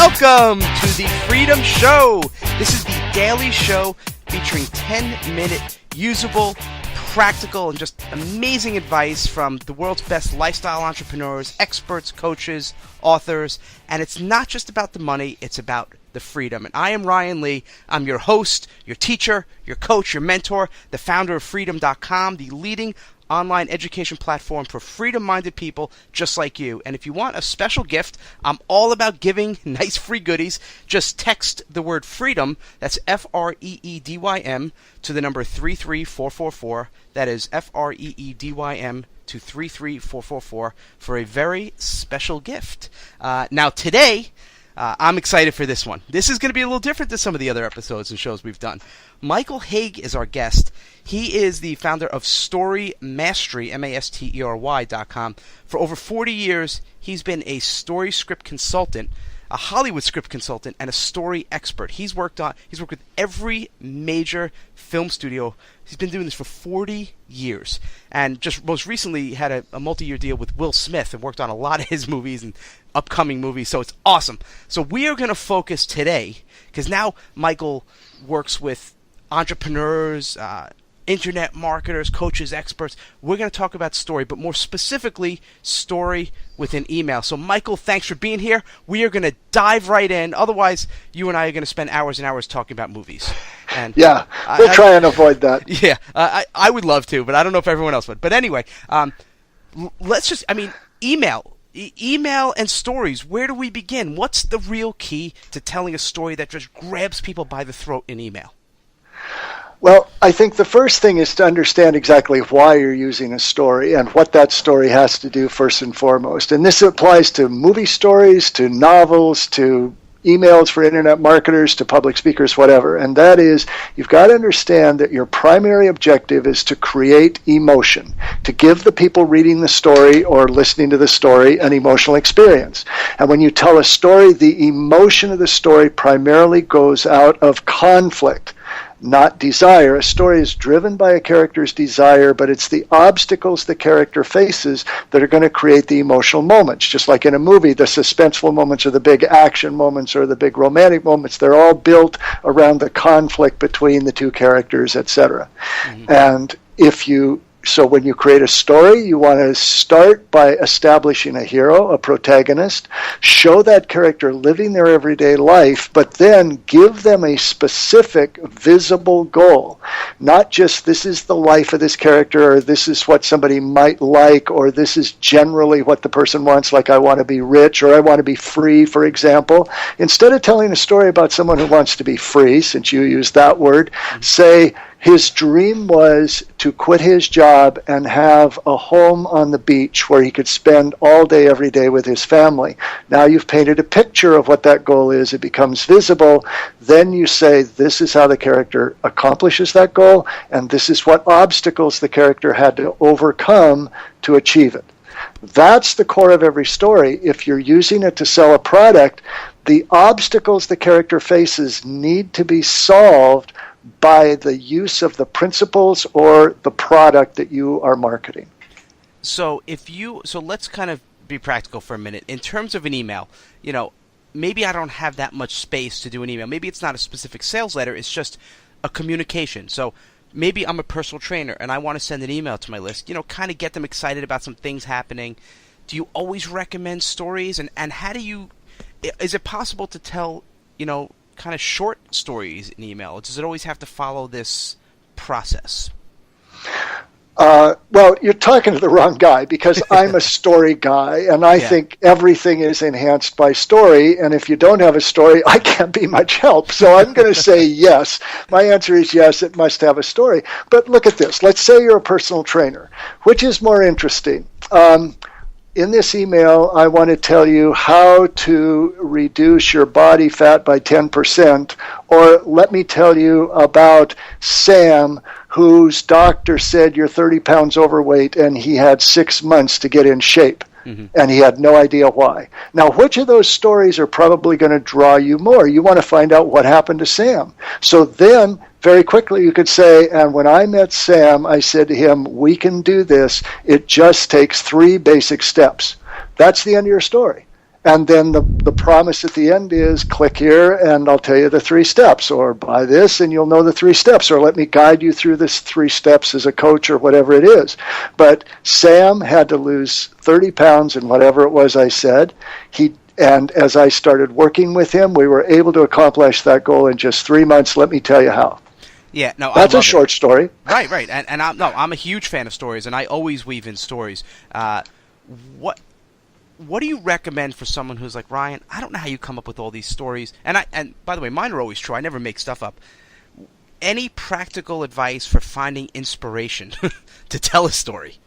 Welcome to the Freedym Show. This is the daily show featuring 10-minute usable, practical, and just amazing advice from the world's best lifestyle entrepreneurs, experts, coaches, authors. And it's not just about the money, it's about the freedom. And I am Ryan Lee. I'm your host, your teacher, your coach, your mentor, the founder of Freedym.com, the leading online education platform for freedom-minded people just like you. And if you want a special gift, I'm all about giving nice free goodies. Just text the word freedom, that's F-R-E-E-D-Y-M, to the number 33444. That is F-R-E-E-D-Y-M to 33444 for a very special gift. Now today, I'm excited for this one. This is going to be a little different than some of the other episodes and shows we've done. Michael Hauge is our guest. He is the founder of Story Mastery, Mastery.com. For over 40 years, he's been a story script consultant, a Hollywood script consultant, and a story expert. He's worked with every major film studio. He's been doing this for 40 years. And just most recently had a multi-year deal with Will Smith and worked on a lot of his movies and upcoming movies. So it's awesome. So we are going to focus today, because now Michael works with entrepreneurs, internet marketers, coaches, experts. We're going to talk about story, but more specifically, story within email. So, Michael, thanks for being here. We are going to dive right in. Otherwise, you and I are going to spend hours and hours talking about movies. And yeah, we'll try and avoid that. Yeah, I would love to, but I don't know if everyone else would. But anyway, email and stories. Where do we begin? What's the real key to telling a story that just grabs people by the throat in email? Well, I think the first thing is to understand exactly why you're using a story and what that story has to do first and foremost. And this applies to movie stories, to novels, to emails for internet marketers, to public speakers, whatever. And that is, you've got to understand that your primary objective is to create emotion, to give the people reading the story or listening to the story an emotional experience. And when you tell a story, the emotion of the story primarily goes out of conflict, not desire. A story is driven by a character's desire, but it's the obstacles the character faces that are going to create the emotional moments. Just like in a movie, the suspenseful moments or the big action moments or the big romantic moments, they're all built around the conflict between the two characters, etc. Mm-hmm. And so when you create a story, you want to start by establishing a hero, a protagonist, show that character living their everyday life, but then give them a specific, visible goal. Not just this is the life of this character, or this is what somebody might like, or this is generally what the person wants, like I want to be rich, or I want to be free, for example. Instead of telling a story about someone who wants to be free, since you used that word, say, his dream was to quit his job and have a home on the beach where he could spend all day, every day with his family. Now you've painted a picture of what that goal is. It becomes visible. Then you say, this is how the character accomplishes that goal, and this is what obstacles the character had to overcome to achieve it. That's the core of every story. If you're using it to sell a product, the obstacles the character faces need to be solved by the use of the principles or the product that you are marketing. So let's kind of be practical for a minute. In terms of an email, maybe I don't have that much space to do an email. Maybe it's not a specific sales letter, it's just a communication. So maybe I'm a personal trainer and I want to send an email to my list, kind of get them excited about some things happening. Do you always recommend stories? And how is it possible to tell, kind of short stories in email? Does it always have to follow this process? Well, you're talking to the wrong guy, because I'm a story guy, and I think everything is enhanced by story, and if you don't have a story, I can't be much help. So I'm going to say yes. My answer is yes, it must have a story. But look at this. Let's say you're a personal trainer. Which is more interesting? In this email, I want to tell you how to reduce your body fat by 10%, or let me tell you about Sam, whose doctor said you're 30 pounds overweight and he had 6 months to get in shape. Mm-hmm. And he had no idea why. Now, which of those stories are probably going to draw you more? You want to find out what happened to Sam. So then, very quickly, you could say, and when I met Sam, I said to him, we can do this. It just takes 3 basic steps. That's the end of your story. And then the promise at the end is click here and I'll tell you the 3 steps, or buy this and you'll know the 3 steps, or let me guide you through this 3 steps as a coach, or whatever it is. But Sam had to lose 30 pounds and whatever it was I said. And as I started working with him, we were able to accomplish that goal in just 3 months. Let me tell you how. Yeah, no, that's a short story. Right. And I'm a huge fan of stories, and I always weave in stories. What do you recommend for someone who's like, Ryan, I don't know how you come up with all these stories. And by the way, mine are always true. I never make stuff up. Any practical advice for finding inspiration to tell a story?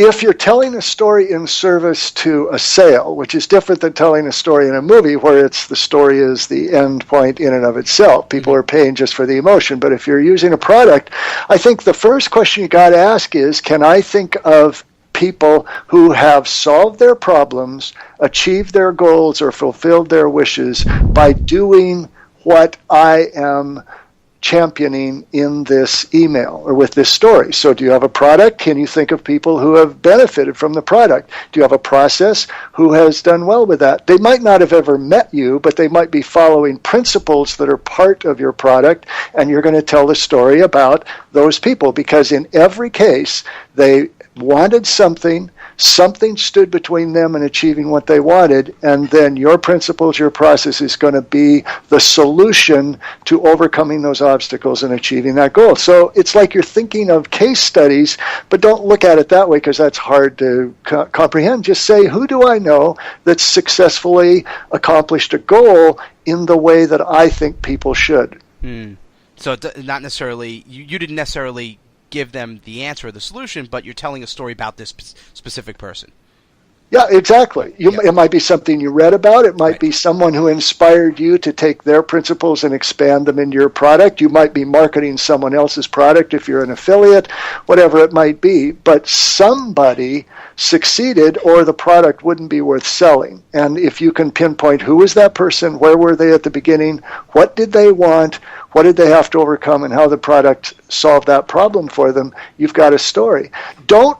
If you're telling a story in service to a sale, which is different than telling a story in a movie where the story is the end point in and of itself. People are paying just for the emotion. But if you're using a product, I think the first question you got to ask is, can I think of people who have solved their problems, achieved their goals, or fulfilled their wishes by doing what I am championing in this email or with this story? So do you have a product? Can you think of people who have benefited from the product? Do you have a process? Who has done well with that? They might not have ever met you, but they might be following principles that are part of your product, and you're going to tell the story about those people, because in every case they wanted something stood between them and achieving what they wanted, and then your principles, your process is going to be the solution to overcoming those obstacles and achieving that goal. So it's like you're thinking of case studies, but don't look at it that way because that's hard to comprehend. Just say, who do I know that's successfully accomplished a goal in the way that I think people should? So not necessarily, you didn't necessarily give them the answer or the solution, but you're telling a story about this specific person. Yeah, exactly. It might be something you read about. It might be someone who inspired you to take their principles and expand them into your product. You might be marketing someone else's product if you're an affiliate, whatever it might be. But somebody succeeded or the product wouldn't be worth selling. And if you can pinpoint who was that person, where were they at the beginning, what did they want, what did they have to overcome, and how the product solved that problem for them, you've got a story. Don't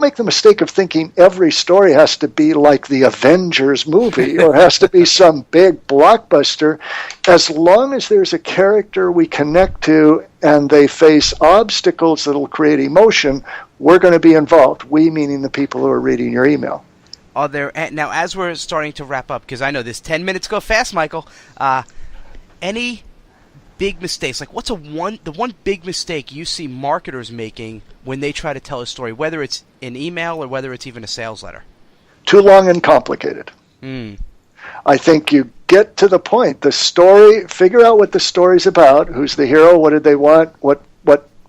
make the mistake of thinking every story has to be like the Avengers movie or has to be some big blockbuster. As long as there's a character we connect to and they face obstacles that will create emotion, we're going to be involved. We meaning the people who are reading your email. Now, as we're starting to wrap up, because I know this 10 minutes go fast, Michael, any big mistakes? Like, what's the one big mistake you see marketers making when they try to tell a story, whether it's an email or whether it's even a sales letter? Too long and complicated. I think you get to the point. The story, figure out what the story's about. Who's the hero? What did they want? What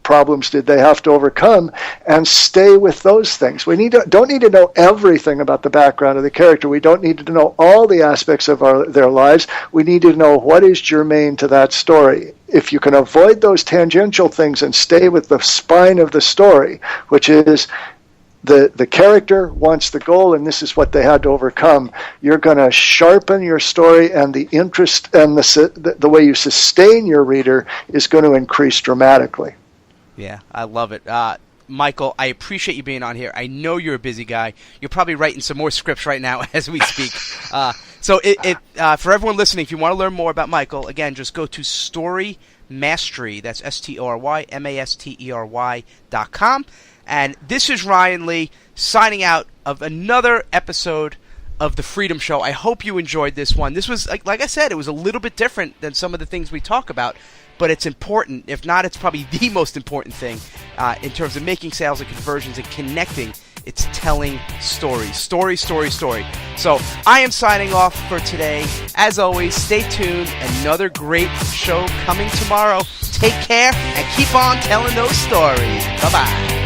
problems did they have to overcome? And stay with those things. We don't need to know everything about the background of the character. We don't need to know all the aspects of their lives. We need to know what is germane to that story. If you can avoid those tangential things and stay with the spine of the story, which is the character wants the goal and this is what they had to overcome, you're going to sharpen your story, and the interest and the way you sustain your reader is going to increase dramatically. Yeah, I love it. Michael, I appreciate you being on here. I know you're a busy guy. You're probably writing some more scripts right now as we speak. So for everyone listening, if you want to learn more about Michael, again, just go to Story Mastery. That's StoryMastery.com. And this is Ryan Lee signing out of another episode of the Freedym Show. I hope you enjoyed this one. This was, like I said, it was a little bit different than some of the things we talk about, but it's important. If not, it's probably the most important thing in terms of making sales and conversions and connecting. It's telling stories. Story. So I am signing off for today. As always, stay tuned. Another great show coming tomorrow. Take care and keep on telling those stories. Bye-bye.